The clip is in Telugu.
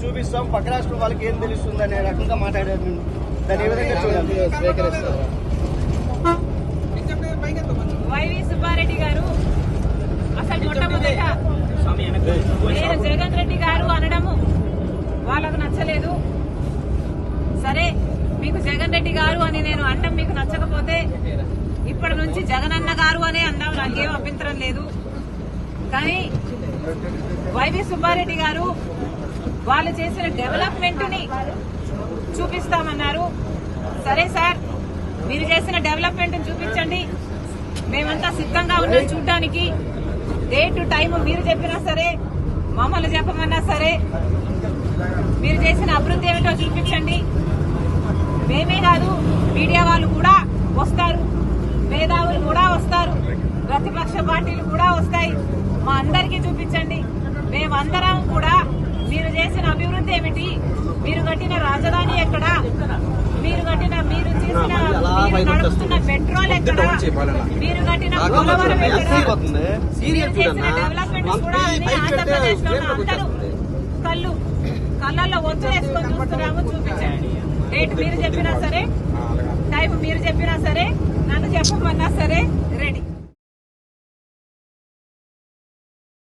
చూపిస్తాం, పక్క రాష్ట్రం వాళ్ళకి ఏం తెలుస్తుంది అనే రకంగా మాట్లాడారు. దాని ఏ విధంగా చూడాలి? వైవి సుబ్బారెడ్డి గారు అసలు మొట్టమొదట నేను జగన్ రెడ్డి గారు అనడము వాళ్ళకు నచ్చలేదు. సరే, మీకు జగన్ రెడ్డి గారు అని నేను అనడం మీకు నచ్చకపోతే ఇప్పటి నుంచి జగనన్న గారు అనే అందాం, నాకేం అభ్యంతరం లేదు. కానీ వైవి సుబ్బారెడ్డి గారు వాళ్ళు చేసిన డెవలప్మెంట్ ని చూపిస్తామన్నారు. సరే సార్, మీరు చేసిన డెవలప్మెంట్ చూపించండి, మేమంతా సిద్ధంగా ఉన్నాం చూడడానికి. డేట్ టైం మీరు చెప్పినా సరే, మమ్మల్ని చెప్పమన్నా సరే, మీరు చేసిన అభివృద్ధి ఏమిటో చూపించండి. మేమే కాదు, మీడియా వాళ్ళు కూడా వస్తారు, మేధావులు కూడా వస్తారు, ప్రతిపక్ష పార్టీలు కూడా వస్తాయి. మా అందరికీ చూపించండి. మేమందరం కూడా మీరు చేసిన అభివృద్ధి ఏమిటి, మీరు కట్టిన రాజధాని ఎక్కడ, మీరు నడుపుతున్న పెట్రోల్ ఎక్కడ, మీరు కట్టిన పోలవరం ఎక్కడ, మీరు చేసిన డెవలప్మెంట్ కూడా ఆంధ్రప్రదేశ్ లో అందరూ కళ్ళల్లో ఒత్తులేసుకొని చూస్తున్నాము, చూపించండి. డేట్ మీరు చెప్పినా సరే, టైం మీరు చెప్పినా సరే, నన్ను చెప్పమన్నా సరే రెడీ.